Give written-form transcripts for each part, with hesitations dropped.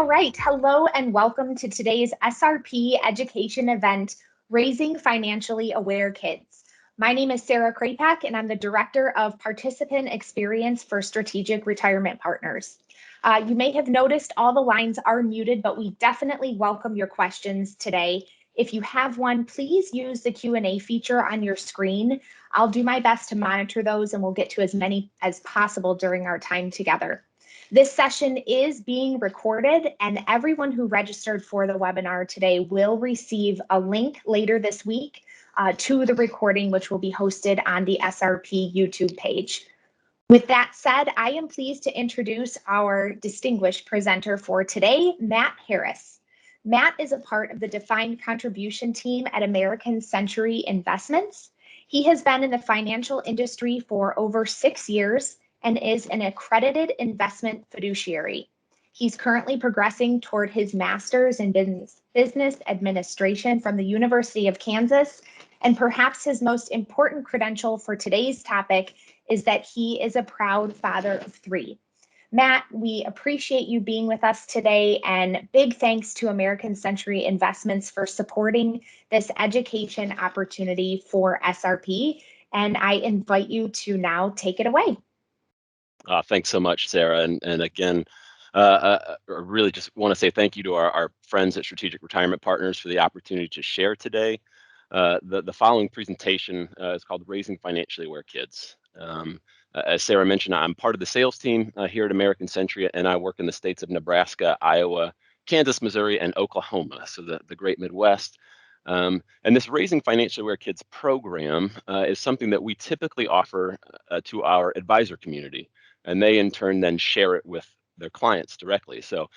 All right, hello and welcome to today's SRP education event, Raising Financially Aware Kids. My name is Sarah Krapak and I'm the Director of Participant Experience for Strategic Retirement Partners. You may have noticed all the lines are muted, but we definitely welcome your questions today. If you have one, please use the Q&A feature on your screen. I'll do my best to monitor those and we'll get to as many as possible during our time together. This session is being recorded and everyone who registered for the webinar today will receive a link later this week to the recording, which will be hosted on the SRP YouTube page. With that said, I am pleased to introduce our distinguished presenter for today, Matt Harris. Matt is a part of the defined contribution team at American Century Investments. He has been in the financial industry for over 6 years and is an accredited investment fiduciary. He's currently progressing toward his master's in business administration from the University of Kansas. And perhaps his most important credential for today's topic is that he is a proud father of 3. Matt, we appreciate you being with us today, and big thanks to American Century Investments for supporting this education opportunity for SRP. And I invite you to now take it away. Thanks so much, Sarah. And again, really just want to say thank you to our friends at Strategic Retirement Partners for the opportunity to share today. The following presentation is called Raising Financially Aware Kids. As Sarah mentioned, I'm part of the sales team here at American Century, and I work in the states of Nebraska, Iowa, Kansas, Missouri, and Oklahoma, so the great Midwest. And this Raising Financially Aware Kids program is something that we typically offer to our advisor community, and they in turn then share it with their clients directly. So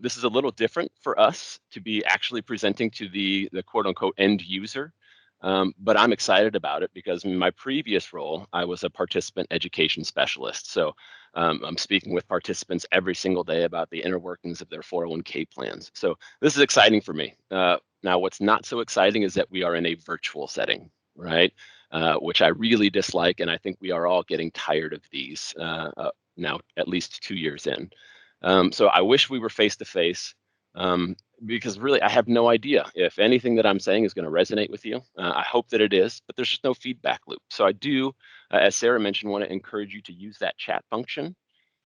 this is a little different for us to be actually presenting to the quote unquote end user. But I'm excited about it because in my previous role, I was a participant education specialist. So I'm speaking with participants every single day about the inner workings of their 401k plans. So this is exciting for me. Now, what's not so exciting is that we are in a virtual setting, right? Which I really dislike, and I think we are all getting tired of these now, at least 2 years in. So I wish we were face to face. Because really, I have no idea if anything that I'm saying is going to resonate with you. I hope that it is, but there's just no feedback loop. So I do, as Sarah mentioned, want to encourage you to use that chat function.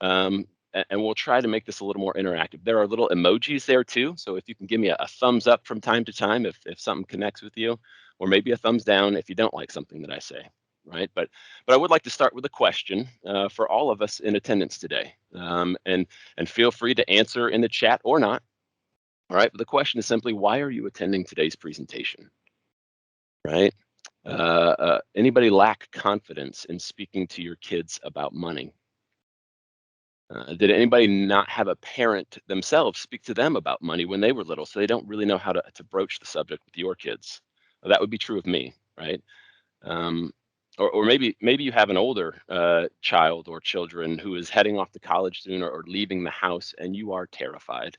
And we'll try to make this a little more interactive. There are little emojis there too. So if you can give me a thumbs up from time to time, if something connects with you, or maybe a thumbs down if you don't like something that I say, right? But I would like to start with a question for all of us in attendance today. And feel free to answer in the chat or not. All right, but the question is simply, why are you attending today's presentation, right? Anybody lack confidence in speaking to your kids about money? Did anybody not have a parent themselves speak to them about money when they were little, so they don't really know how to broach the subject with your kids? Well, that would be true of me, right? Or maybe you have an older child or children who is heading off to college soon or leaving the house, and you are terrified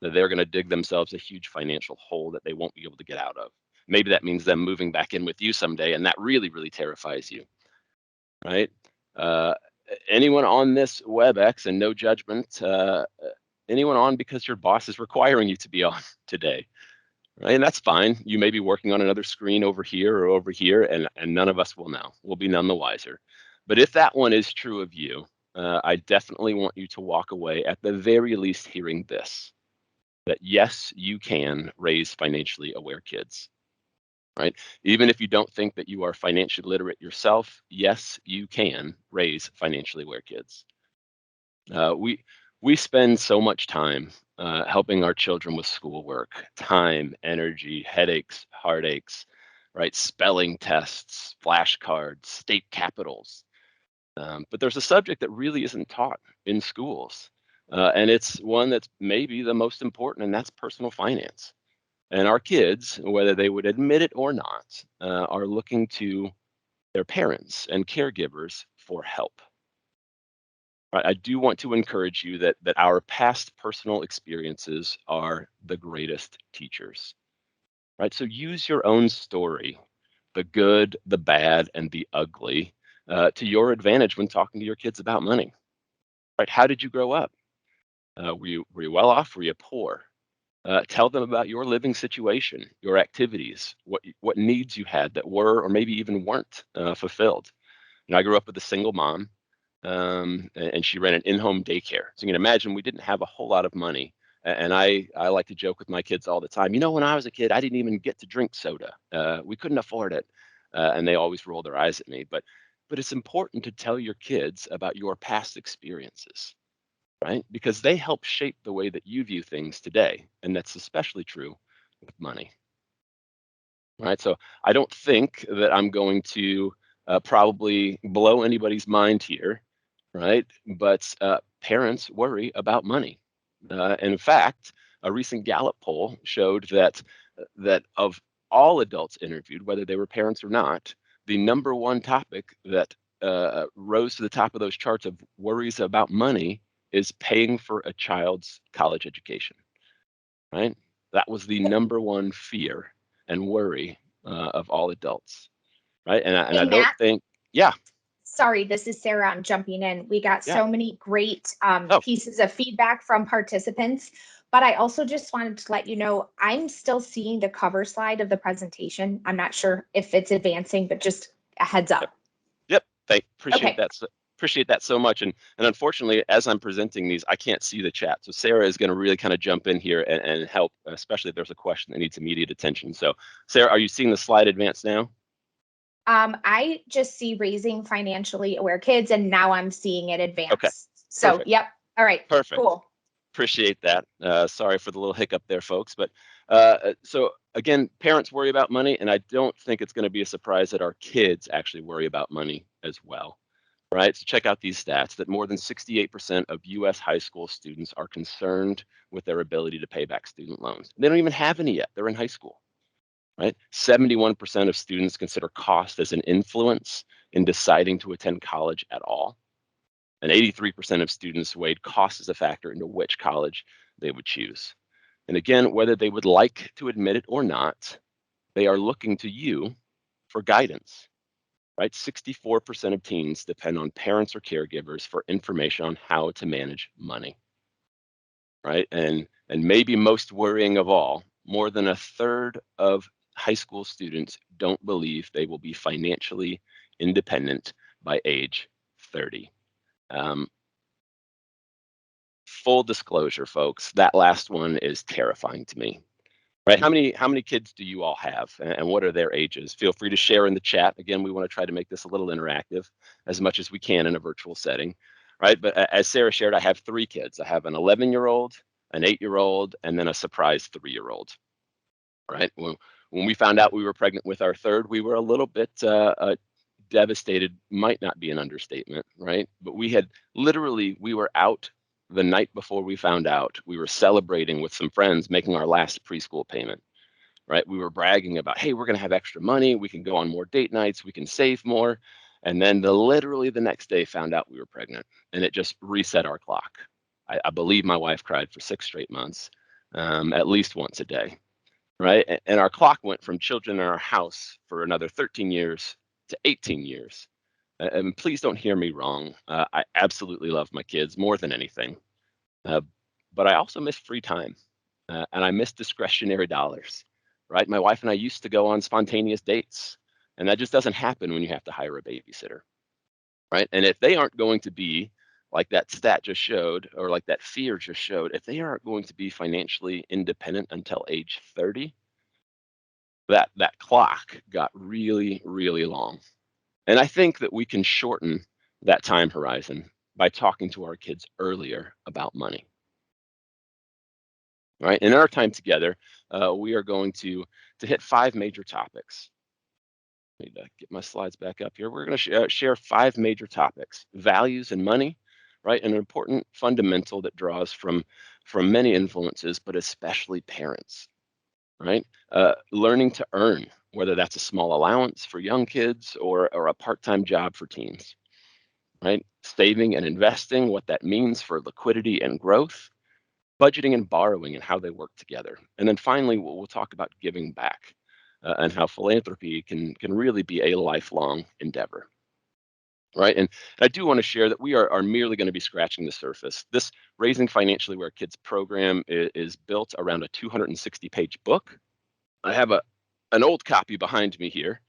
that they're going to dig themselves a huge financial hole that they won't be able to get out of. Maybe that means them moving back in with you someday, and that really, really terrifies you, right? Anyone on this WebEx, and no judgment, anyone on because your boss is requiring you to be on today, right? And that's fine. You may be working on another screen over here, and none of us will know. We'll be none the wiser. But if that one is true of you, I definitely want you to walk away at the very least hearing this. That yes, you can raise financially aware kids, right? Even if you don't think that you are financially literate yourself, yes, you can raise financially aware kids. We spend so much time helping our children with schoolwork, time, energy, headaches, heartaches, right? Spelling tests, flashcards, state capitals. But there's a subject that really isn't taught in schools. And it's one that's maybe the most important, and that's personal finance. And our kids, whether they would admit it or not, are looking to their parents and caregivers for help. Right? I do want to encourage you that our past personal experiences are the greatest teachers. Right? So use your own story, the good, the bad, and the ugly, to your advantage when talking to your kids about money. Right? How did you grow up? Were you well off? Were you poor? Tell them about your living situation, your activities, what needs you had that were or maybe even weren't fulfilled. I grew up with a single mom, and she ran an in-home daycare. So you can imagine we didn't have a whole lot of money. And I like to joke with my kids all the time. When I was a kid, I didn't even get to drink soda. We couldn't afford it, and they always roll their eyes at me. But it's important to tell your kids about your past experiences, right? Because they help shape the way that you view things today, and that's especially true with money, right? So I don't think that I'm going to probably blow anybody's mind here, right? But parents worry about money. In fact, a recent Gallup poll showed that of all adults interviewed, whether they were parents or not, the number one topic that rose to the top of those charts of worries about money is paying for a child's college education, right? That was the number one fear and worry of all adults, right? And I Hey, don't Matt. think, yeah, Sorry, this is Sarah. I'm jumping in. We got yeah, so many great oh, pieces of feedback from participants, but I also just wanted to let you know I'm still seeing the cover slide of the presentation. I'm not sure if it's advancing, but just a heads yep, up. yep. Thank, appreciate Okay. that. Appreciate that so much. And unfortunately, as I'm presenting these, I can't see the chat. So Sarah is going to really kind of jump in here and help, especially if there's a question that needs immediate attention. So Sarah, are you seeing the slide advance now? I just see raising financially aware kids, and now I'm seeing it Okay, advance. So, perfect, yep. All right. perfect. Cool. Appreciate that. Sorry for the little hiccup there, folks. But so again, parents worry about money, and I don't think it's going to be a surprise that our kids actually worry about money as well, right? So check out these stats that more than 68% of US high school students are concerned with their ability to pay back student loans. They don't even have any yet. They're in high school, right? 71% of students consider cost as an influence in deciding to attend college at all. And 83% of students weighed cost as a factor into which college they would choose. And again, whether they would like to admit it or not, they are looking to you for guidance, right? 64% of teens depend on parents or caregivers for information on how to manage money, right? And maybe most worrying of all, more than a third of high school students don't believe they will be financially independent by age 30. Um, Full disclosure, folks, that last one is terrifying to me. Right? How many kids do you all have, and what are their ages? Feel free to share in the chat. Again, we want to try to make this a little interactive as much as we can in a virtual setting, right? But as Sarah shared, I have three kids. I have an 11-year-old, an 8-year-old, and then a surprise 3-year-old. Right? When we found out we were pregnant with our third, we were a little bit devastated. Might not be an understatement, right? But we were out the night before we found out. We were celebrating with some friends, making our last preschool payment, right? We were bragging about, hey, we're going to have extra money. We can go on more date nights. We can save more. And then literally the next day found out we were pregnant, and it just reset our clock. I believe my wife cried for 6 straight months, at least once a day, right? And our clock went from children in our house for another 13 years to 18 years. And please don't hear me wrong. I absolutely love my kids more than anything. Uh, but I also miss free time, and I miss discretionary dollars, right? My wife and I used to go on spontaneous dates, and that just doesn't happen when you have to hire a babysitter, right? And if they aren't going to be like that stat just showed, or like that fear just showed, if they aren't going to be financially independent until age 30, that clock got really, really long. And I think that we can shorten that time horizon by talking to our kids earlier about money. Right. In our time together, we are going to hit five major topics. I need to get my slides back up here. We're going to share five major topics: values and money, right? An important fundamental that draws from many influences, but especially parents, right? Learning to earn, whether that's a small allowance for young kids or a part-time job for teens, right? Saving and investing, what that means for liquidity and growth, budgeting and borrowing and how they work together. And then finally, we'll talk about giving back and how philanthropy can really be a lifelong endeavor. right? And I do want to share that we are merely going to be scratching the surface. This Raising Financially Aware Kids program is built around a 260-page book. I have an old copy behind me here.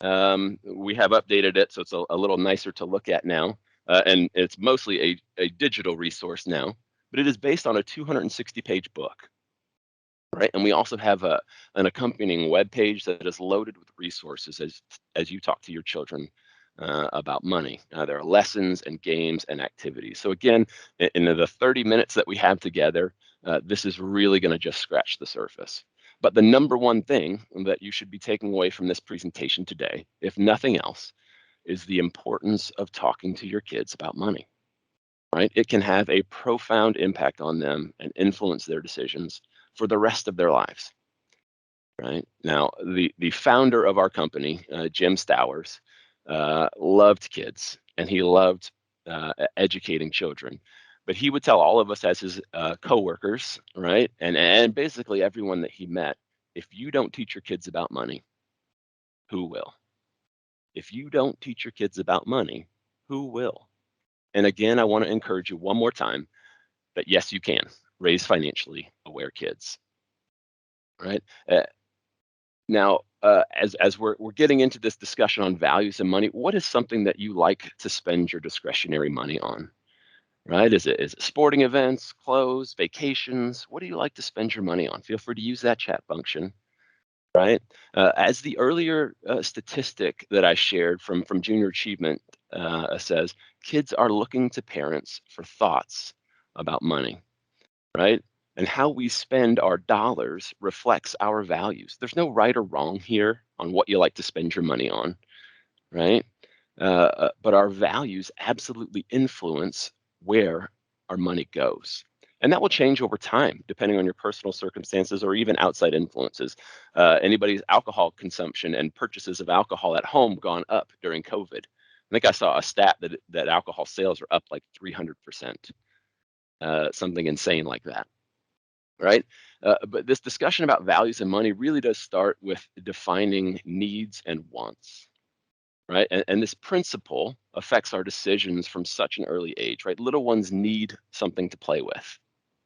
We have updated it, so it's a little nicer to look at now. And it's mostly a digital resource now, but it is based on a 260-page book, right? And we also have an accompanying web page that is loaded with resources as you talk to your children about money. There are lessons and games and activities. So again, in the 30 minutes that we have together, this is really going to just scratch the surface. But the number one thing that you should be taking away from this presentation today, if nothing else, is the importance of talking to your kids about money, right? It can have a profound impact on them and influence their decisions for the rest of their lives, right? Now, the founder of our company, Jim Stowers, loved kids and he loved educating children. But he would tell all of us as his coworkers, right, and basically everyone that he met, if you don't teach your kids about money, who will? If you don't teach your kids about money, who will? And again, I want to encourage you one more time that yes, you can raise financially aware kids, right? Now, as we're getting into this discussion on values and money, what is something that you like to spend your discretionary money on? Right? Is it sporting events, clothes, vacations? What do you like to spend your money on? Feel free to use that chat function. Right? As the earlier statistic that I shared from Junior Achievement says, kids are looking to parents for thoughts about money, right? And how we spend our dollars reflects our values. There's no right or wrong here on what you like to spend your money on, right? But our values absolutely influence where our money goes. And that will change over time, depending on your personal circumstances or even outside influences. Anybody's alcohol consumption and purchases of alcohol at home gone up during COVID. I think I saw a stat that alcohol sales are up like 300%, something insane like that, right? But this discussion about values and money really does start with defining needs and wants, right? And this principle affects our decisions from such an early age, right? Little ones need something to play with.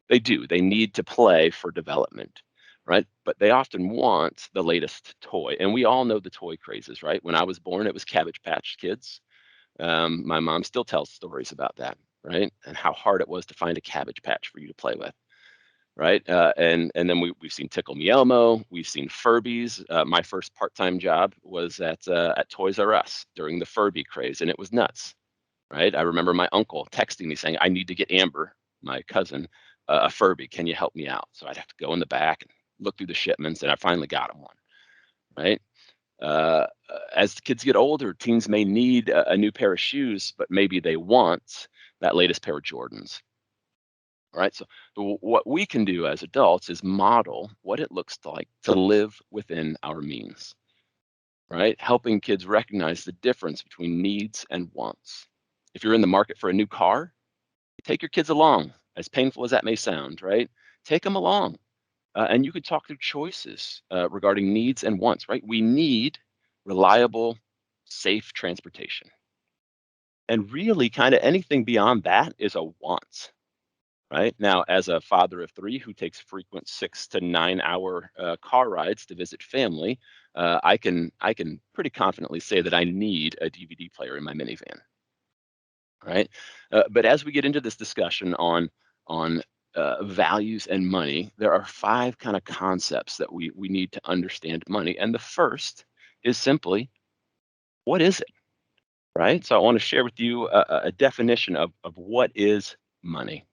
They do. They need to play for development, right? But they often want the latest toy. And we all know the toy crazes, right? When I was born, it was Cabbage Patch Kids. My mom still tells stories about that, right? And how hard it was to find a Cabbage Patch for you to play with, right? And then we've seen Tickle Me Elmo, we've seen Furbies. My first part-time job was at Toys R Us during the Furby craze, and it was nuts, right? I remember my uncle texting me saying, "I need to get Amber, my cousin, a Furby. Can you help me out?" So I'd have to go in the back and look through the shipments, and I finally got him one, right? As the kids get older, teens may need a new pair of shoes, but maybe they want that latest pair of Jordans. Right. So what we can do as adults is model what it looks like to live within our means, right? Helping kids recognize the difference between needs and wants. If you're in the market for a new car, take your kids along, as painful as that may sound, right? Take them along. And you could talk through choices regarding needs and wants, right? We need reliable, safe transportation. And really, kind of anything beyond that is a want. Right now, as a father of three who takes frequent 6 to 9 hour car rides to visit family, I can pretty confidently say that I need a DVD player in my minivan. Right, but as we get into this discussion on values and money, there are five kind of concepts that we need to understand money, and the first is simply, what is it? Right. So I want to share with you a definition of what is money.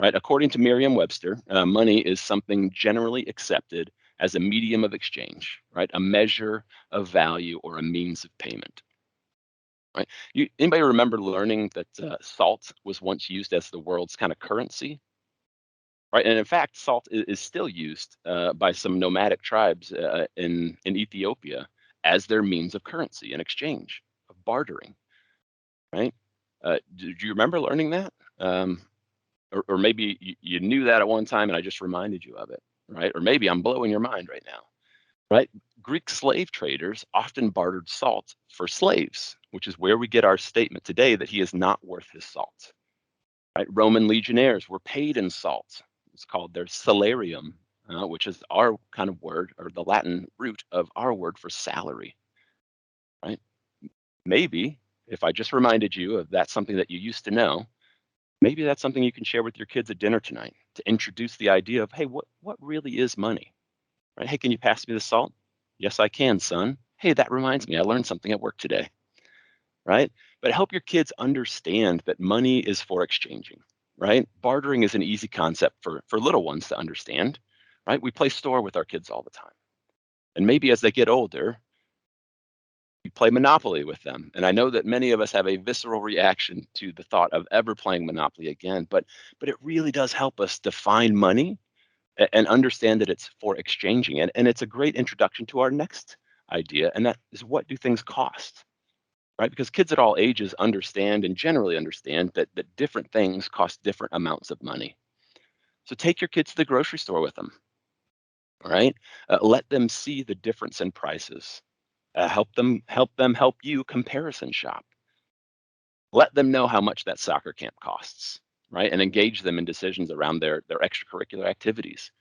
Right? According to Merriam-Webster, money is something generally accepted as a medium of exchange, right? A measure of value or a means of payment, right? Anybody remember learning that salt was once used as the world's kind of currency, right? And in fact, salt is still used by some nomadic tribes in Ethiopia as their means of currency and exchange, of bartering, right? Do you remember learning that? Or maybe you knew that at one time and I just reminded you of it, right? Or maybe I'm blowing your mind right now, right? Greek slave traders often bartered salt for slaves, which is where we get our statement today that he is not worth his salt. Right? Roman legionnaires were paid in salt. It's called their salarium, which is our kind of word, or the Latin root of our word for salary. Right? Maybe if I just reminded you of that's something that you used to know, maybe that's something you can share with your kids at dinner tonight to introduce the idea of, hey, what really is money? Right? Hey, can you pass me the salt? Yes, I can, son. Hey, that reminds me, I learned something at work today. Right? But help your kids understand that money is for exchanging. Right? Bartering is an easy concept for little ones to understand. Right? We play store with our kids all the time. And maybe as they get older, you play Monopoly with them. And I know that many of us have a visceral reaction to the thought of ever playing Monopoly again, but it really does help us define money and understand that it's for exchanging. And it's a great introduction to our next idea, and that is, what do things cost? Right? Because kids at all ages understand and generally understand that different things cost different amounts of money. So take your kids to the grocery store with them. Right? Let them see the difference in prices. Help them help you comparison shop. Let them know how much that soccer camp costs, right? And engage them in decisions around their extracurricular activities.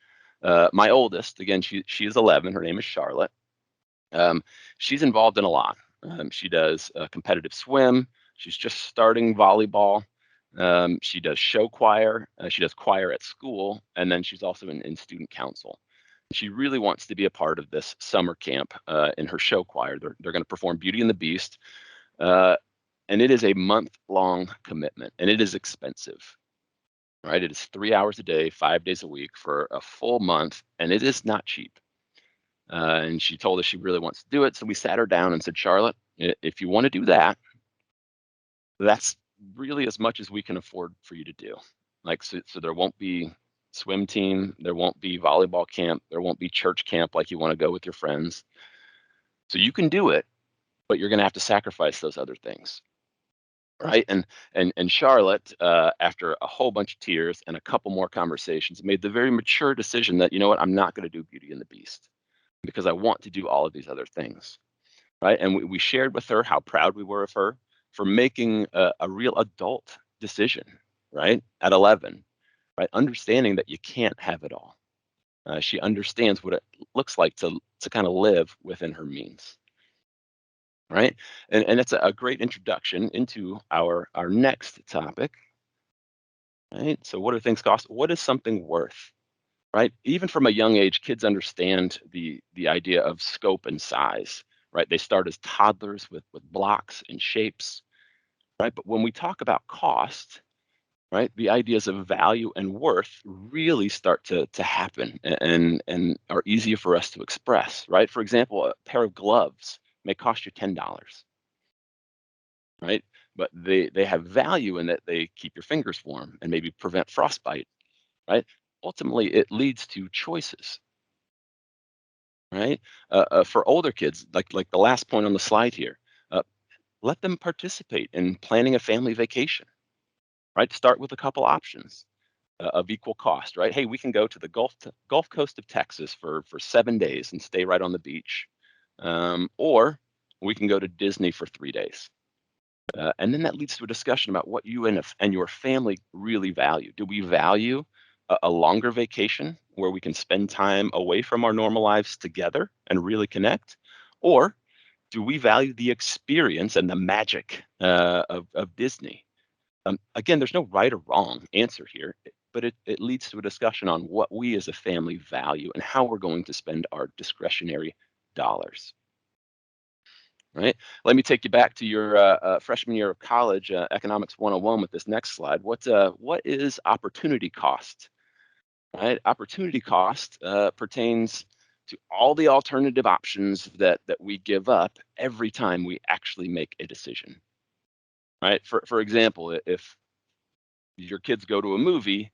My oldest, again, she is 11. Her name is Charlotte. She's involved in a lot. She does competitive swim. She's just starting volleyball. She does show choir. She does choir at school, and then she's also in student council. She really wants to be a part of this summer camp in her show choir. They're going to perform Beauty and the Beast, and it is a month-long commitment, and it is expensive. Right? It is 3 hours a day, 5 days a week for a full month, and it is not cheap. And she told us she really wants to do it. So we sat her down and said, Charlotte, if you want to do that, that's really as much as we can afford for you to do. Like, so there won't be swim team, there won't be volleyball camp, there won't be church camp like you want to go with your friends. So you can do it, but you're going to have to sacrifice those other things. Right. And Charlotte, after a whole bunch of tears and a couple more conversations, made the very mature decision that, you know what, I'm not going to do Beauty and the Beast because I want to do all of these other things. Right. And we shared with her how proud we were of her for making a real adult decision, right, at 11, right, understanding that you can't have it all. She understands what it looks like to kind of live within her means. Right. And it's a great introduction into our next topic. Right. So what do things cost? What is something worth? Right. Even from a young age, kids understand the idea of scope and size. Right. They start as toddlers with blocks and shapes. Right. But when we talk about cost, right, the ideas of value and worth really start to happen and are easier for us to express. Right. For example, a pair of gloves may cost you $10. Right. But they have value in that they keep your fingers warm and maybe prevent frostbite. Right. Ultimately, it leads to choices. Right. For older kids, like the last point on the slide here, uh, let them participate in planning a family vacation. Right. Start with a couple options of equal cost. Right. Hey, we can go to the Gulf Coast of Texas for 7 days and stay right on the beach, or we can go to Disney for 3 days. And then that leads to a discussion about what you and your family really value. Do we value a longer vacation where we can spend time away from our normal lives together and really connect? Or do we value the experience and the magic of Disney? Again, there's no right or wrong answer here, but it leads to a discussion on what we as a family value and how we're going to spend our discretionary dollars. Right? Let me take you back to your freshman year of college, economics 101 with this next slide. What is opportunity cost? Right? Opportunity cost pertains to all the alternative options that we give up every time we actually make a decision. Right? For example, if your kids go to a movie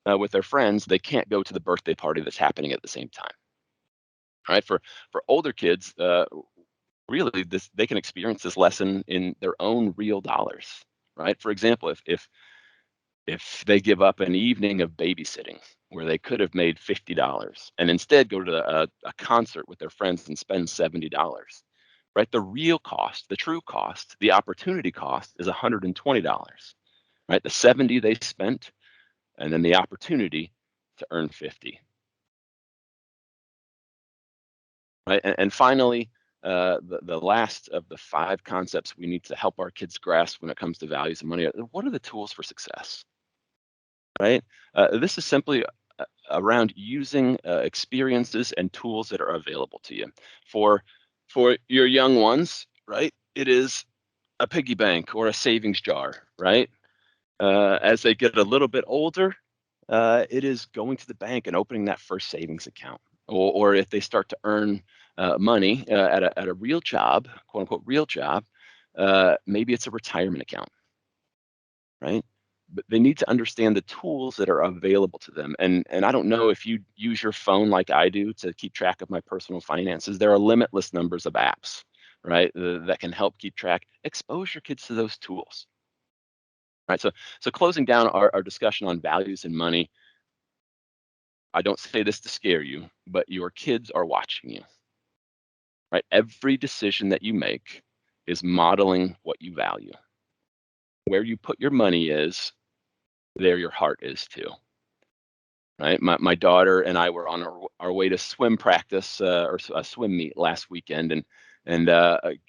with their friends, they can't go to the birthday party that's happening at the same time. Right? For older kids, really they can experience this lesson in their own real dollars. Right? For example, if they give up an evening of babysitting where they could have made $50 and instead go to a concert with their friends and spend $70, right? The real cost, the true cost, the opportunity cost is $120, right? The 70 they spent, and then the opportunity to earn 50, right? And finally, the last of the 5 concepts we need to help our kids grasp when it comes to values and money. What are the tools for success, right? This is simply around using experiences and tools that are available to you. For your young ones, right? It is a piggy bank or a savings jar, right? As they get a little bit older, it is going to the bank and opening that first savings account. Or if they start to earn money at a real job, quote unquote real job, maybe it's a retirement account, right? But they need to understand the tools that are available to them. And I don't know if you use your phone like I do to keep track of my personal finances. There are limitless numbers of apps, right, that can help keep track. Expose your kids to those tools, right? So closing down our discussion on values and money, I don't say this to scare you, but your kids are watching you, right? Every decision that you make is modeling what you value. Where you put your money is, there your heart is too, right? My daughter and I were on our way to swim practice or a swim meet last weekend, and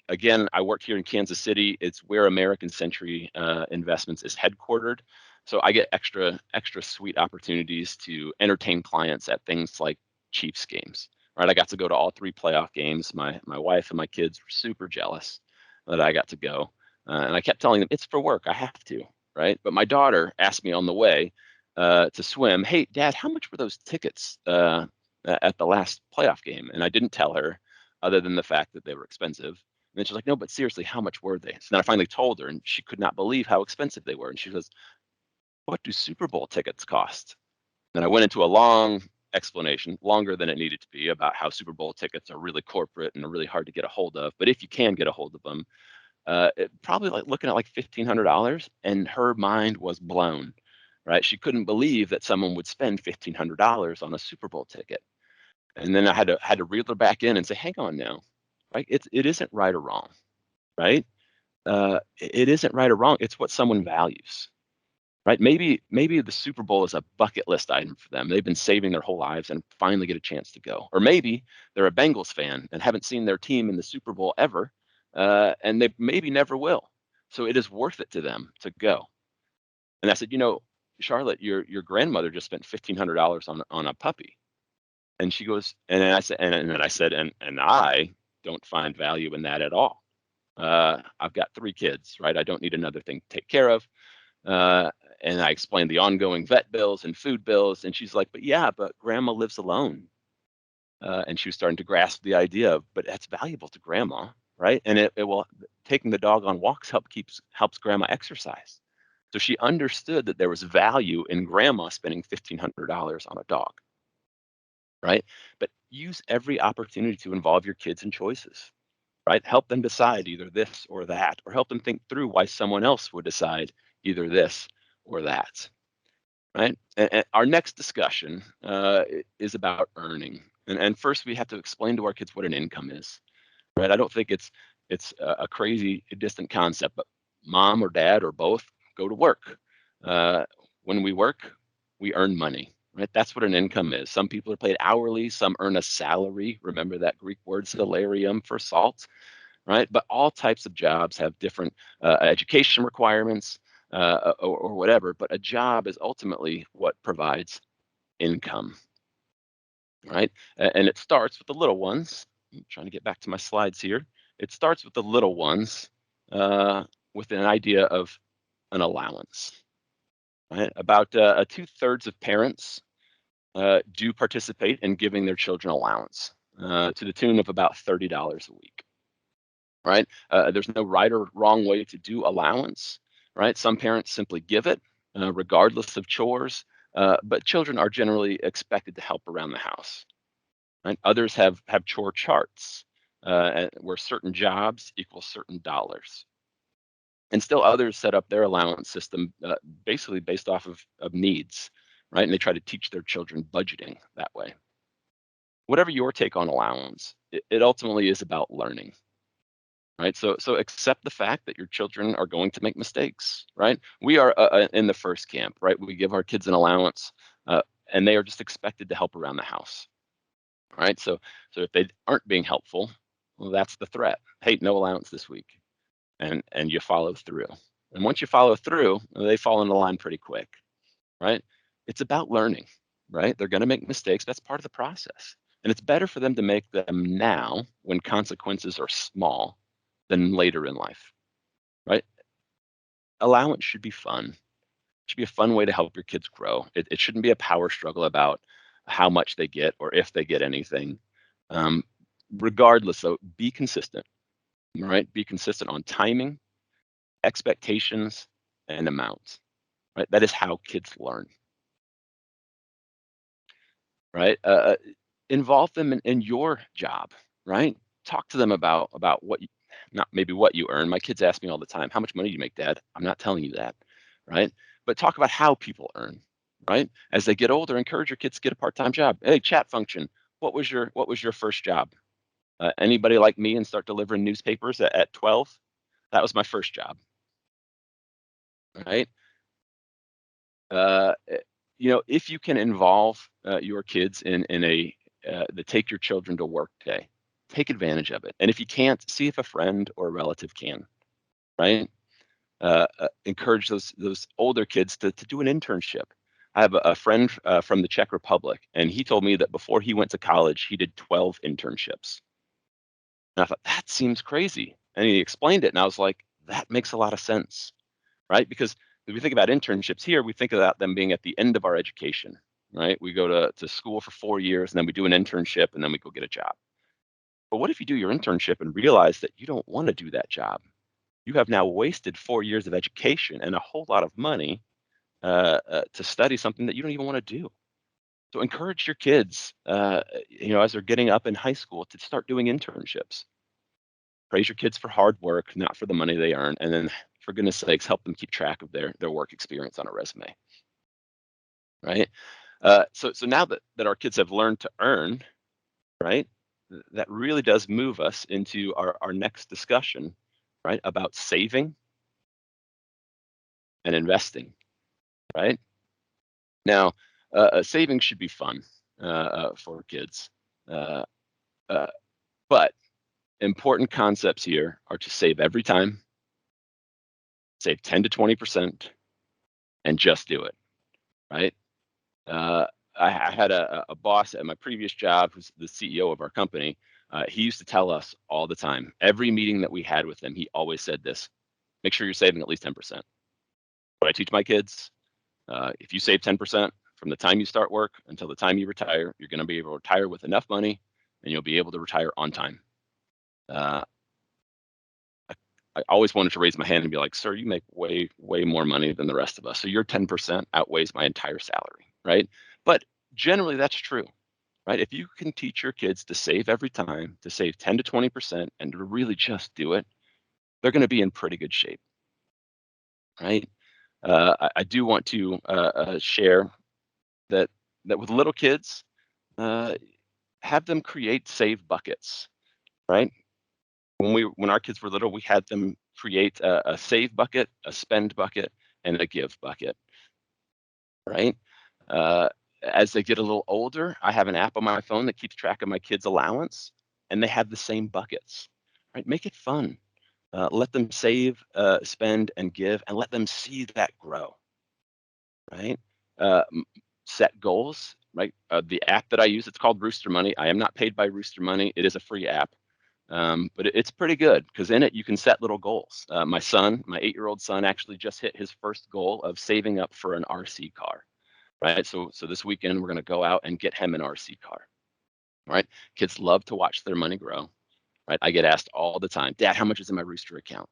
again, I work here in Kansas City. It's where American Century Investments is headquartered, so I get extra sweet opportunities to entertain clients at things like Chiefs games. Right, I got to go to all 3 playoff games. My wife and my kids were super jealous that I got to go, and I kept telling them it's for work. I have to, right? But my daughter asked me on the way to swim. Hey, Dad, how much were those tickets at the last playoff game? And I didn't tell her, other than the fact that they were expensive. And then she's like, no, but seriously, how much were they? So then I finally told her, and she could not believe how expensive they were. And she goes, what do Super Bowl tickets cost? Then I went into a long explanation, longer than it needed to be, about how Super Bowl tickets are really corporate and are really hard to get a hold of. But if you can get a hold of them, probably like looking at like $1,500, and her mind was blown. Right, she couldn't believe that someone would spend $1,500 on a Super Bowl ticket. And then I had to reel her back in and say, hang on now, right? It isn't right or wrong, right? It isn't right or wrong. It's what someone values, right? Maybe the Super Bowl is a bucket list item for them. They've been saving their whole lives and finally get a chance to go. Or maybe they're a Bengals fan and haven't seen their team in the Super Bowl ever, and they maybe never will. So it is worth it to them to go. And I said, Charlotte, your grandmother just spent $1,500 on a puppy. And she goes, and then I said, and then I said, and I don't find value in that at all. I've got 3 kids, right? I don't need another thing to take care of. Uh, and I explained the ongoing vet bills and food bills, and she's like, but grandma lives alone. And she was starting to grasp the idea of, but that's valuable to grandma, right? And it will taking the dog on walks helps grandma exercise. So she understood that there was value in grandma spending $1,500 on a dog, right? But use every opportunity to involve your kids in choices, right? Help them decide either this or that, or help them think through why someone else would decide either this or that, right? And our next discussion is about earning. And first, we have to explain to our kids what an income is, right? I don't think it's a crazy distant concept, but mom or dad or both go to work. Uh, when we work, we earn money, right? That's what an income is. Some people are paid hourly, some earn a salary. Remember that Greek word salarium for salt, right? But all types of jobs have different education requirements or whatever. But a job is ultimately what provides income, right? And it starts with the little ones. I'm trying to get back to my slides here. It starts with the little ones uh, with an idea of an allowance, right? About 2/3 of parents do participate in giving their children allowance to the tune of about $30 a week, right? There's no right or wrong way to do allowance, right? Some parents simply give it regardless of chores, but children are generally expected to help around the house. Right? Others have chore charts where certain jobs equal certain dollars. And still others set up their allowance system basically based off of needs, right? And they try to teach their children budgeting that way. Whatever your take on allowance, it ultimately is about learning, right? So accept the fact that your children are going to make mistakes, right? We are in the first camp, right? We give our kids an allowance, and they are just expected to help around the house, right? So if they aren't being helpful, well, that's the threat. Hey, no allowance this week, and you follow through. And once you follow through, they fall into line pretty quick, right? It's about learning, right? They're going to make mistakes. That's part of the process. And it's better for them to make them now when consequences are small than later in life, right? Allowance should be fun. It should be a fun way to help your kids grow. It shouldn't be a power struggle about how much they get or if they get anything. Um, Regardless, though, be consistent, right? Be consistent on timing, expectations, and amounts, right? That is how kids learn, right? Involve them in your job, right? Talk to them about what you, not maybe what you earn. My kids ask me all the time, "How much money do you make, Dad?" I'm not telling you that, right? But talk about how people earn, right? As they get older, encourage your kids to get a part-time job. Hey, chat function. What was your first job? Anybody like me and start delivering newspapers at 12? That was my first job, right? Uh, eh, if you can involve your kids in a the take your children to work day, take advantage of it. And if you can't, see if a friend or a relative can, right? Encourage those older kids to do an internship. I have a friend from the Czech Republic, and he told me that before he went to college, he did 12 internships. And I thought, that seems crazy. And he explained it, and I was like, that makes a lot of sense, right? Because if we think about internships here, we think about them being at the end of our education, right? We go to school for 4 years, and then we do an internship, and then we go get a job. But what if you do your internship and realize that you don't want to do that job? You have now wasted 4 years of education and a whole lot of money to study something that you don't even want to do. So encourage your kids, as they're getting up in high school, to start doing internships. Praise your kids for hard work, not for the money they earn, and then, for goodness sakes, help them keep track of their work experience on a resume, right? So now that our kids have learned to earn, right, that really does move us into our next discussion, right, about saving and investing, right? Now, saving should be fun for kids, uh, uh, but important concepts here are to save every time, save 10 to 20%, and just do it, right? Uh, I had a boss at my previous job who's the CEO of our company. He used to tell us all the time, every meeting that we had with him, he always said this: make sure you're saving at least 10%. What I teach my kids, if you save 10% from the time you start work until the time you retire, you're going to be able to retire with enough money, and you'll be able to retire on time. Uh, I always wanted to raise my hand and be like, "Sir, you make way, way more money than the rest of us. So your 10% outweighs my entire salary," right? But generally, that's true, right? If you can teach your kids to save every time, to save 10 to 20%, and to really just do it, they're going to be in pretty good shape, right? I do want to share that with little kids, uh, have them create save buckets, right? When our kids were little, we had them create a save bucket, a spend bucket, and a give bucket, right? Uh, as they get a little older, I have an app on my phone that keeps track of my kids' allowance, and they have the same buckets, right? Make it fun. Let them save, spend, and give, and let them see that grow, right? Set goals, right? The app that I use, it's called Rooster Money. I am not paid by Rooster Money. It is a free app. But it's pretty good because in it you can set little goals. My 8-year-old son, actually just hit his first goal of saving up for an RC car. Right. So this weekend we're going to go out and get him an RC car. Right. Kids love to watch their money grow. Right. I get asked all the time, "Dad, how much is in my Rooster account?"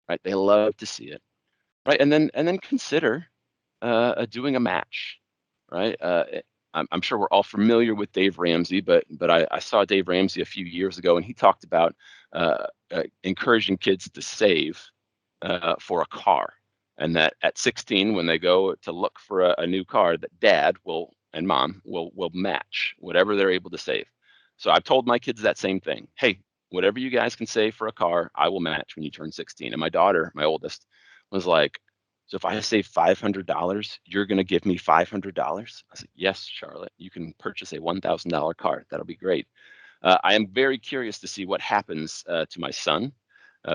Right. They love to see it. Right. And then consider doing a match. Right. I'm sure we're all familiar with Dave Ramsey, but I saw Dave Ramsey a few years ago, and he talked about encouraging kids to save for a car, and that at 16, when they go to look for a new car, that dad will and mom will match whatever they're able to save. So I've told my kids that same thing. Hey, whatever you guys can save for a car, I will match when you turn 16. And my daughter, my oldest, was like, so if I save $500, you're going to give me $500? I said, yes, Charlotte, you can purchase a $1,000 car. That'll be great. I am very curious to see what happens to my son,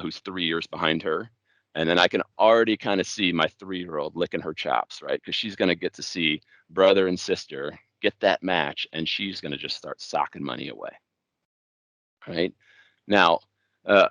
who's 3 years behind her. And then I can already kind of see my 3-year-old licking her chops, right? Because she's going to get to see brother and sister get that match, and she's going to just start socking money away, right? Now, uh,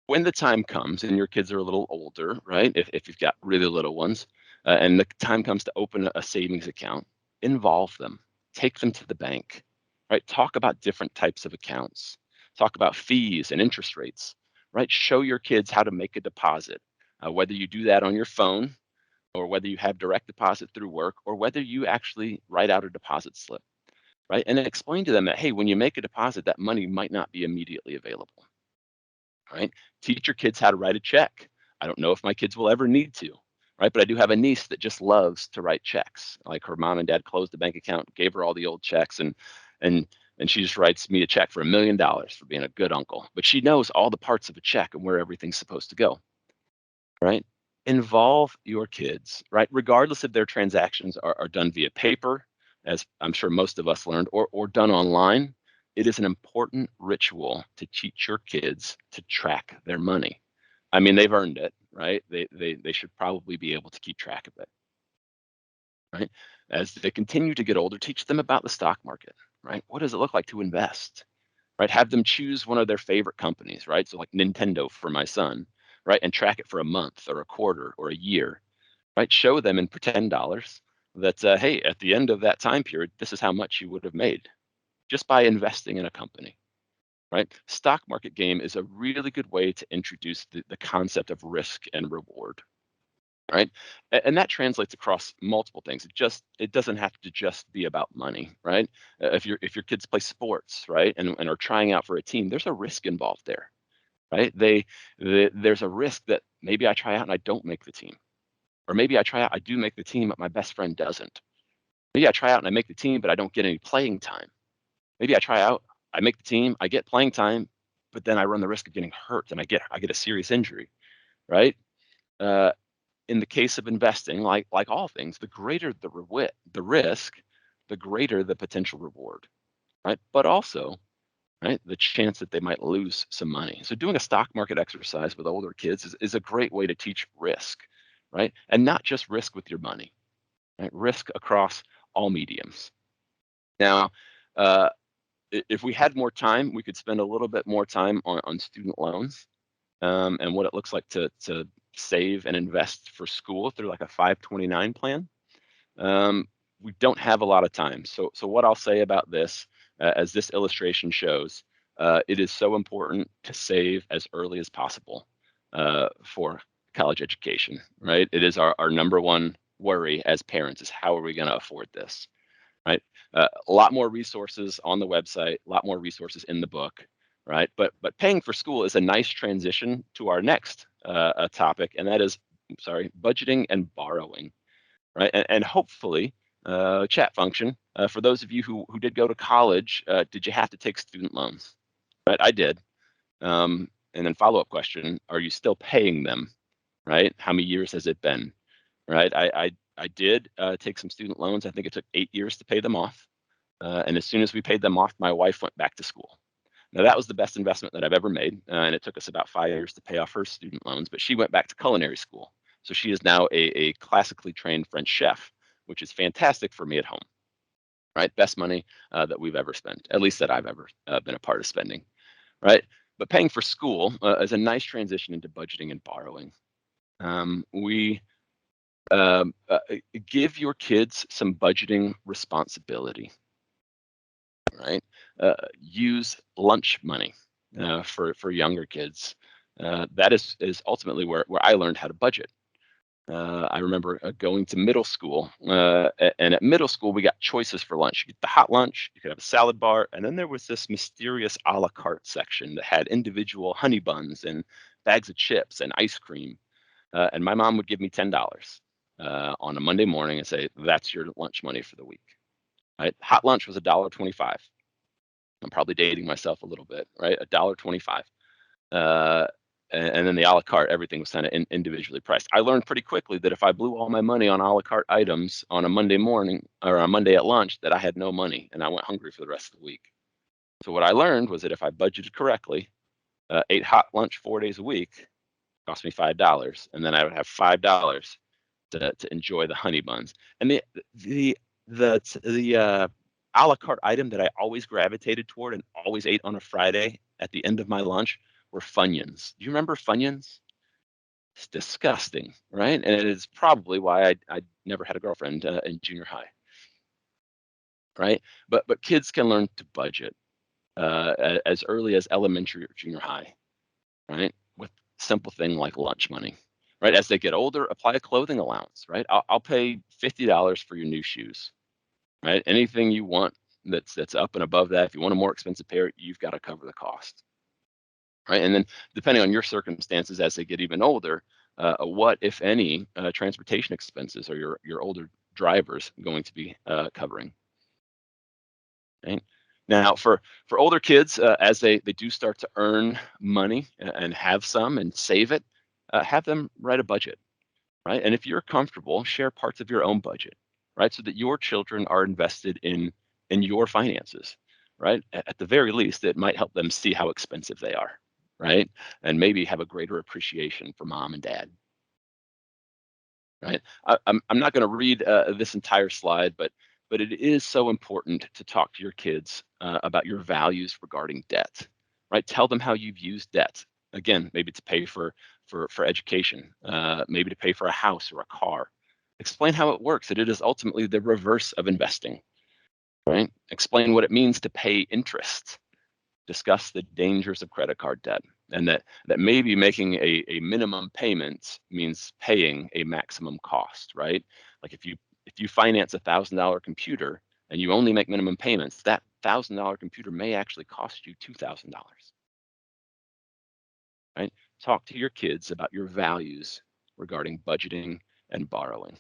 when the time comes and your kids are a little older, right? If you've got really little ones, and the time comes to open a savings account, involve them, take them to the bank, right? Talk about different types of accounts, talk about fees and interest rates, right? Show your kids how to make a deposit, whether you do that on your phone or whether you have direct deposit through work or whether you actually write out a deposit slip, right? And then explain to them that, hey, when you make a deposit, that money might not be immediately available, right? Teach your kids how to write a check. I don't know if my kids will ever need to, right? But I do have a niece that just loves to write checks. Like her mom and dad closed a bank account, gave her all the old checks, and and she just writes me a check for $1 million for being a good uncle. But she knows all the parts of a check and where everything's supposed to go, right? Involve your kids, right? Regardless if their transactions are done via paper, as I'm sure most of us learned, or done online, it is an important ritual to teach your kids to track their money. I mean, they've earned it, right? They should probably be able to keep track of it, right? As they continue to get older, teach them about the stock market, right? What does it look like to invest? Right? Have them choose one of their favorite companies, right? So like Nintendo for my son, right? And track it for a month or a quarter or a year, right? Show them in pretend dollars that, hey, at the end of that time period, this is how much you would have made just by investing in a company, right? Stock market game is a really good way to introduce the concept of risk and reward, right? And that translates across multiple things. It doesn't have to just be about money, right? If your kids play sports, right, and are trying out for a team, there's a risk involved there, right? There's a risk that maybe I try out and I don't make the team, or maybe I try out, I do make the team, but my best friend doesn't. Maybe I try out and I make the team, but I don't get any playing time. Maybe I try out, I make the team, I get playing time, but then I run the risk of getting hurt and I get a serious injury, right? Uh, in the case of investing, like all things, the greater the risk, the greater the potential reward, right? But also, right, the chance that they might lose some money. So doing a stock market exercise with older kids is a great way to teach risk, right? And not just risk with your money, right? Risk across all mediums. Now, uh, if we had more time, we could spend a little bit more time on student loans, and what it looks like to save and invest for school through like a 529 plan. Um, we don't have a lot of time. So what I'll say about this, as this illustration shows, it is so important to save as early as possible for college education, right? It is our number one worry as parents is how are we going to afford this, right? A lot more resources on the website, a lot more resources in the book, right? But paying for school is a nice transition to our next topic, and that is, sorry, budgeting and borrowing, right? And hopefully, chat function for those of you who did go to college, did you have to take student loans? Right, I did. And then follow up question: are you still paying them? Right? How many years has it been? Right? I did take some student loans. I think it took 8 years to pay them off. And as soon as we paid them off, my wife went back to school. Now that was the best investment that I've ever made, and it took us about 5 years to pay off her student loans. But she went back to culinary school, so she is now a classically trained French chef, which is fantastic for me at home. Right, best money that we've ever spent, at least that I've ever been a part of spending. Right, but paying for school is a nice transition into budgeting and borrowing. We give your kids some budgeting responsibility, right? Use lunch money for younger kids. That is ultimately where I learned how to budget. I remember going to middle school, and at middle school we got choices for lunch. You get the hot lunch, you could have a salad bar, and then there was this mysterious a la carte section that had individual honey buns and bags of chips and ice cream. And my mom would give me $10 on a Monday morning and say, "That's your lunch money for the week." Right? Hot lunch was $1.25. I'm probably dating myself a little bit, right? $1.25. And then the a la carte, everything was kind of individually priced. I learned pretty quickly that if I blew all my money on a la carte items on a Monday morning or on Monday at lunch, that I had no money and I went hungry for the rest of the week. So what I learned was that if I budgeted correctly, ate hot lunch 4 days a week, cost me $5, and then I would have $5 to enjoy the honey buns. And the a la carte item that I always gravitated toward and always ate on a Friday at the end of my lunch were Funyuns. Do you remember Funyuns? It's disgusting, right? And it is probably why I never had a girlfriend in junior high, right? But kids can learn to budget as early as elementary or junior high, right? With simple thing like lunch money, right? As they get older, apply a clothing allowance, right? I'll pay $50 for your new shoes, right? Anything you want that's up and above that, if you want a more expensive pair, you've got to cover the cost, right? And then depending on your circumstances as they get even older, what, if any, transportation expenses are your older drivers going to be covering? Right? Now, for older kids, as they do start to earn money and have some and save it, have them write a budget, right? And if you're comfortable, share parts of your own budget, right? So that your children are invested in your finances, right? At the very least, it might help them see how expensive they are, right? And maybe have a greater appreciation for mom and dad, right? I'm not going to read this entire slide, but it is so important to talk to your kids about your values regarding debt, right? Tell them how you've used debt. Again, maybe to pay for education, maybe to pay for a house or a car. Explain how it works. That it is ultimately the reverse of investing, right? Explain what it means to pay interest. Discuss the dangers of credit card debt, and that maybe making a minimum payment means paying a maximum cost, right? Like if you finance $1,000 computer and you only make minimum payments, that $1,000 computer may actually cost you $2,000, right? Talk to your kids about your values regarding budgeting and borrowing,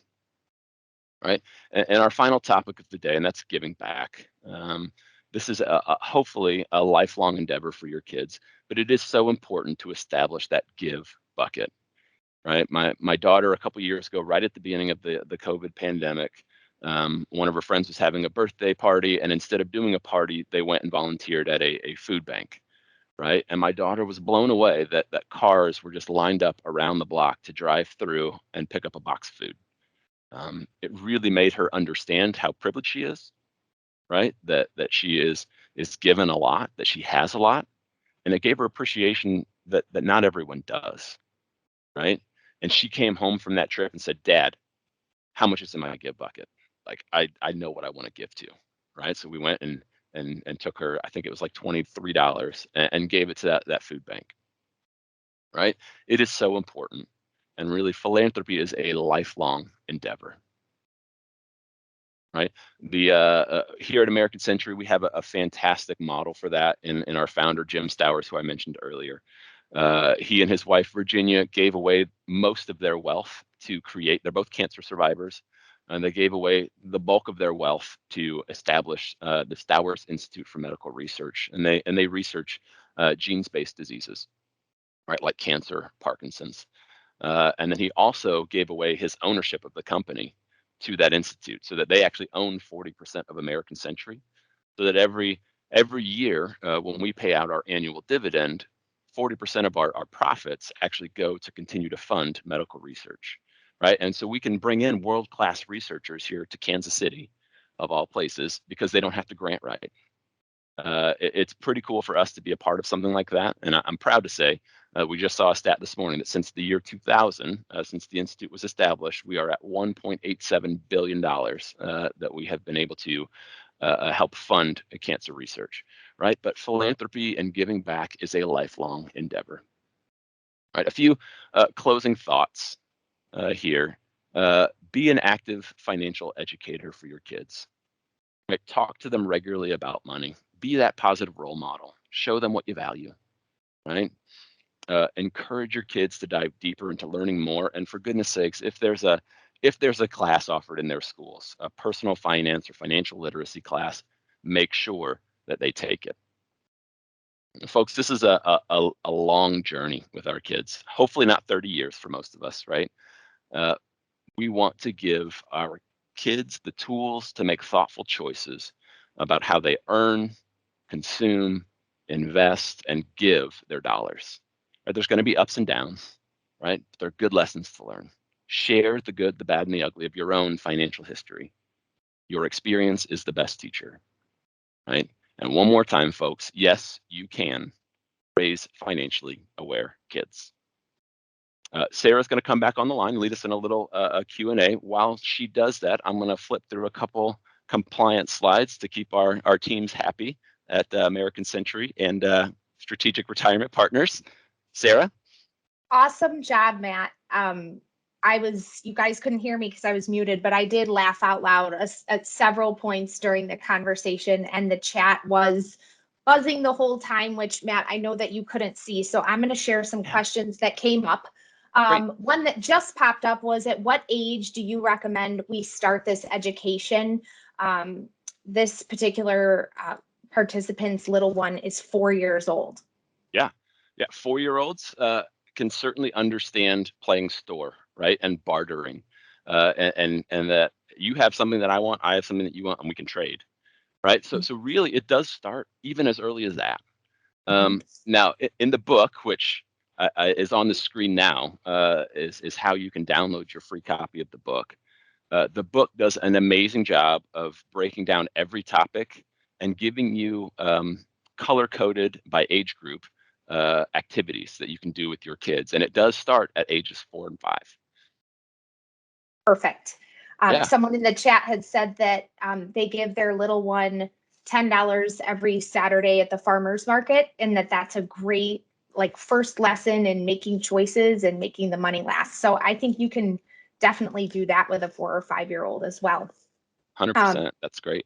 right? And our final topic of the day, and that's giving back. This is hopefully a lifelong endeavor for your kids, but it is so important to establish that give bucket, right? My daughter, a couple years ago, right at the beginning of the COVID pandemic, one of her friends was having a birthday party, and instead of doing a party, they went and volunteered at a food bank, right? And my daughter was blown away that cars were just lined up around the block to drive through and pick up a box of food. It really made her understand how privileged she is, right? That she is given a lot, that she has a lot, and it gave her appreciation that not everyone does, right? And she came home from that trip and said, "Dad, how much is in my give bucket? Like I know what I want to give to," right? So we went and took her, I think it was like $23 and gave it to that food bank, right? It is so important. And really, philanthropy is a lifelong endeavor, right? The here at American Century, we have a fantastic model for that in our founder Jim Stowers, who I mentioned earlier. He and his wife Virginia gave away most of their wealth to create. They're both cancer survivors, and they gave away the bulk of their wealth to establish the Stowers Institute for Medical Research, and they research genes-based diseases, right, like cancer, Parkinson's. And then he also gave away his ownership of the company to that institute so that they actually own 40% of American Century. So that every year when we pay out our annual dividend, 40% of our profits actually go to continue to fund medical research, right? And so we can bring in world-class researchers here to Kansas City, of all places, because they don't have to grant write. It's pretty cool for us to be a part of something like that. And I'm proud to say we just saw a stat this morning that since the year 2000, since the Institute was established, we are at $1.87 billion that we have been able to help fund cancer research, right? But philanthropy and giving back is a lifelong endeavor, right? A few closing thoughts here. Be an active financial educator for your kids. Right? Talk to them regularly about money. Be that positive role model. Show them what you value. Right? Encourage your kids to dive deeper into learning more. And for goodness sakes, if there's a class offered in their schools, a personal finance or financial literacy class, make sure that they take it. Folks, this is a long journey with our kids. Hopefully not 30 years for most of us, right? Uh, we want to give our kids the tools to make thoughtful choices about how they earn, consume, invest, and give their dollars. Right? There's going to be ups and downs, right? They're good lessons to learn. Share the good, the bad, and the ugly of your own financial history. Your experience is the best teacher, right? And one more time, folks, yes, you can raise financially aware kids. Sarah's going to come back on the line, lead us in a little Q&A. While she does that, I'm going to flip through a couple compliance slides to keep our teams happy at American Century and Strategic Retirement Partners. Sarah? Awesome job, Matt. You guys couldn't hear me because I was muted, but I did laugh out loud at several points during the conversation, and the chat was buzzing the whole time, which, Matt, I know that you couldn't see. So I'm going to share some questions that came up. One that just popped up was, at what age do you recommend we start this education? This particular participant's little one is 4 years old. Yeah. 4-year-olds can certainly understand playing store, right? And bartering. And that you have something that I want, I have something that you want, and we can trade. Right. So really it does start even as early as that. Now, in the book, which is on the screen now, is how you can download your free copy of the book. The book does an amazing job of breaking down every topic and giving you color-coded by age group activities that you can do with your kids. And it does start at ages 4 and 5. Perfect. Yeah. Someone in the chat had said that they give their little one $10 every Saturday at the farmer's market, and that's a great first lesson in making choices and making the money last. So I think you can definitely do that with a 4 or 5-year-old as well. 100%. That's great.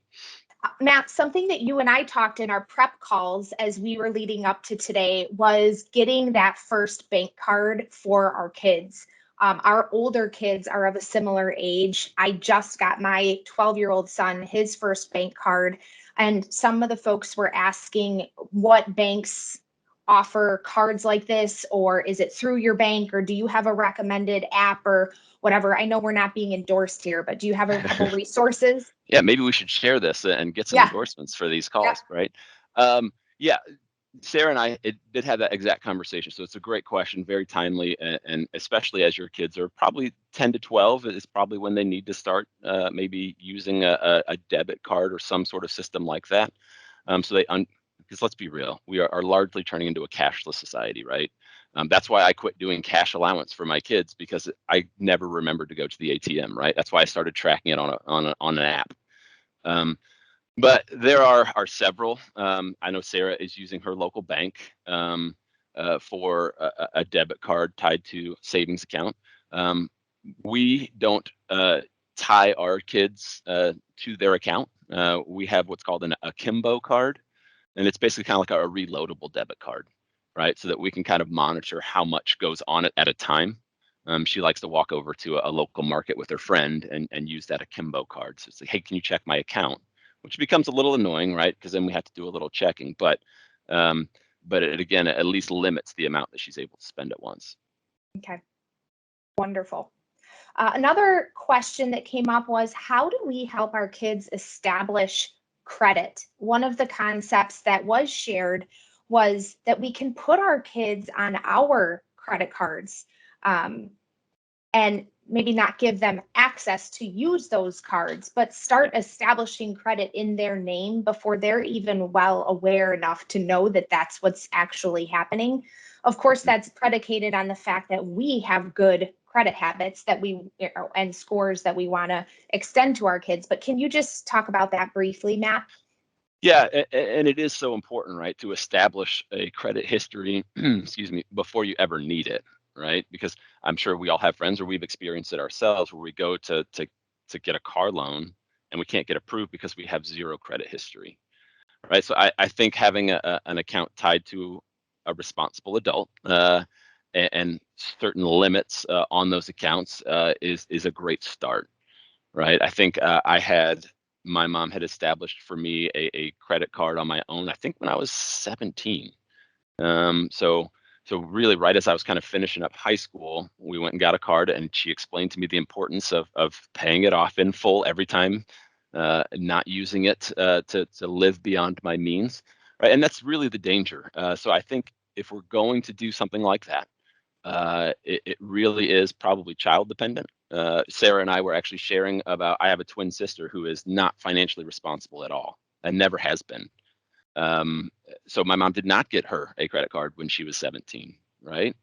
Matt, something that you and I talked in our prep calls as we were leading up to today was getting that first bank card for our kids. Our older kids are of a similar age. I just got my 12-year-old son his first bank card, and some of the folks were asking what banks offer cards like this, or is it through your bank, or do you have a recommended app or whatever? I know we're not being endorsed here, but do you have a couple resources? Yeah, maybe we should share this and get some endorsements for these calls, right? Yeah, Sarah and I did have that exact conversation. So it's a great question, very timely, and especially as your kids are probably 10 to 12 is probably when they need to start maybe using a debit card or some sort of system like that. Because let's be real, we are largely turning into a cashless society, right? That's why I quit doing cash allowance for my kids, because I never remembered to go to the ATM, right? That's why I started tracking it on an app. But there are several. I know Sarah is using her local bank for a debit card tied to savings account. We don't tie our kids to their account. We have what's called an akimbo card, and it's basically kind of like a reloadable debit card, right? So that we can kind of monitor how much goes on it at a time. She likes to walk over to a local market with her friend and use that akimbo card. So it's like, hey, can you check my account? Which becomes a little annoying, right? Because then we have to do a little checking. But it again at least limits the amount that she's able to spend at once. Okay, wonderful. Another question that came up was, how do we help our kids establish credit? One of the concepts that was shared was that we can put our kids on our credit cards and maybe not give them access to use those cards, but start establishing credit in their name before they're even well aware enough to know that that's what's actually happening. Of course, that's predicated on the fact that we have good credit habits that and scores that we want to extend to our kids. But can you just talk about that briefly, Matt? Yeah, and it is so important, right, to establish a credit history, excuse me, before you ever need it, right? Because I'm sure we all have friends, or we've experienced it ourselves, where we go to get a car loan and we can't get approved because we have zero credit history, right? So I think having an account tied to a responsible adult and certain limits on those accounts is a great start, right? I think my mom had established for me a credit card on my own, I think when I was 17. So really, right as I was kind of finishing up high school, we went and got a card, and she explained to me the importance of paying it off in full every time, not using it to live beyond my means, right? And that's really the danger. So I think if we're going to do something like that, it really is probably child dependent. Sarah and I were actually sharing about, I have a twin sister who is not financially responsible at all and never has been. Um, so my mom did not get her a credit card when she was 17, right?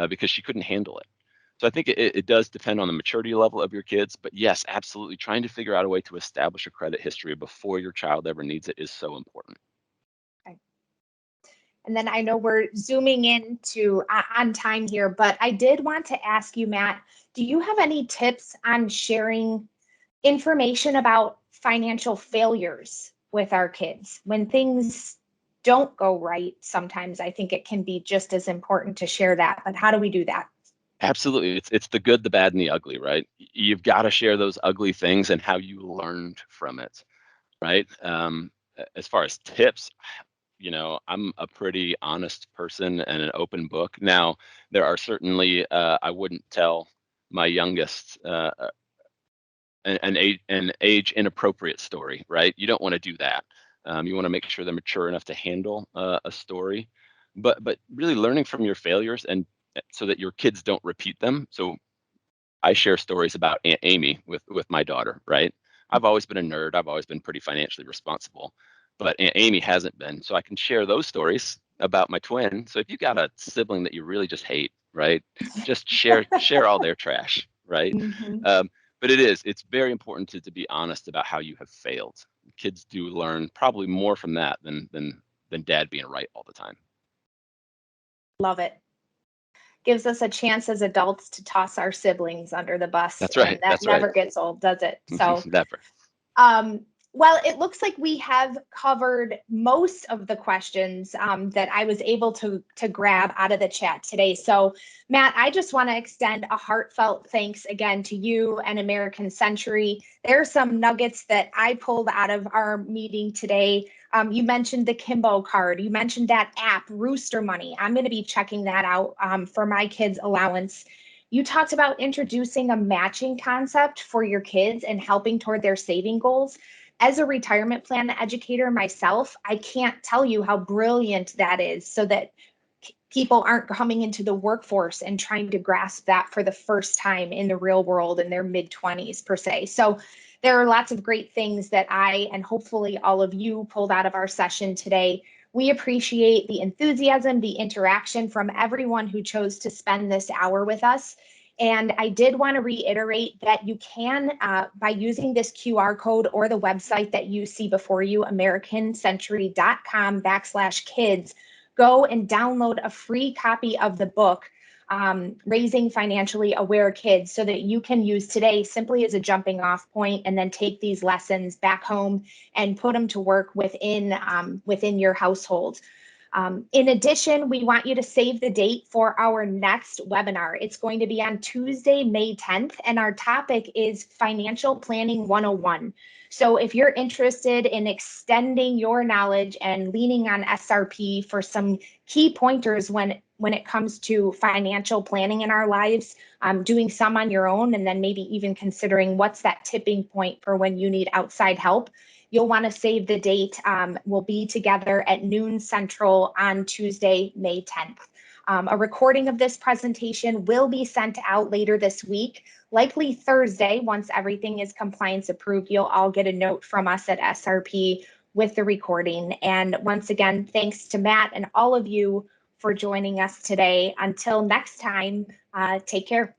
Because she couldn't handle it. So I think it does depend on the maturity level of your kids, but yes, absolutely. Trying to figure out a way to establish a credit history before your child ever needs it is so important. Okay. And then I know we're zooming into on time here, but I did want to ask you, Matt, do you have any tips on sharing information about financial failures with our kids? When things don't go right, sometimes I think it can be just as important to share that. But how do we do that? Absolutely. It's the good, the bad, and the ugly, right? You've got to share those ugly things and how you learned from it, right? As far as tips, I'm a pretty honest person and an open book. Now, there are certainly, I wouldn't tell my youngest an age inappropriate story, right? You don't want to do that. You want to make sure they're mature enough to handle a story, but really learning from your failures and so that your kids don't repeat them. So I share stories about Aunt Amy with my daughter, right? I've always been a nerd. I've always been pretty financially responsible, but Aunt Amy hasn't been. So I can share those stories about my twin. So if you got a sibling that you really just hate, right? Just share all their trash, right? Mhm. Um, but it's very important to be honest about how you have failed. Kids do learn probably more from that than dad being right all the time. Love it. Gives us a chance as adults to toss our siblings under the bus, That's and right. that That's right. never gets old, does it? So Never. Um, well, it looks like we have covered most of the questions that I was able to grab out of the chat today. So, Matt, I just want to extend a heartfelt thanks again to you and American Century. There are some nuggets that I pulled out of our meeting today. You mentioned the Kimbo card. You mentioned that app, Rooster Money. I'm going to be checking that out for my kids' allowance. You talked about introducing a matching concept for your kids and helping toward their saving goals. As a retirement plan educator myself, I can't tell you how brilliant that is so that people aren't coming into the workforce and trying to grasp that for the first time in the real world in their mid 20s, per se. So, there are lots of great things that I and hopefully all of you pulled out of our session today. We appreciate the enthusiasm, the interaction from everyone who chose to spend this hour with us. And I did want to reiterate that you can, by using this QR code or the website that you see before you, americancentury.com/kids, go and download a free copy of the book, Raising Financially Aware Kids, so that you can use today simply as a jumping off point and then take these lessons back home and put them to work within your household. In addition, we want you to save the date for our next webinar. It's going to be on Tuesday, May 10th, and our topic is Financial Planning 101. So if you're interested in extending your knowledge and leaning on SRP for some key pointers when it comes to financial planning in our lives, doing some on your own, and then maybe even considering what's that tipping point for when you need outside help, you'll want to save the date. We'll be together at noon Central on Tuesday, May 10th. A recording of this presentation will be sent out later this week, likely Thursday. Once everything is compliance approved, you'll all get a note from us at SRP with the recording. And once again, thanks to Matt and all of you for joining us today. Until next time, take care.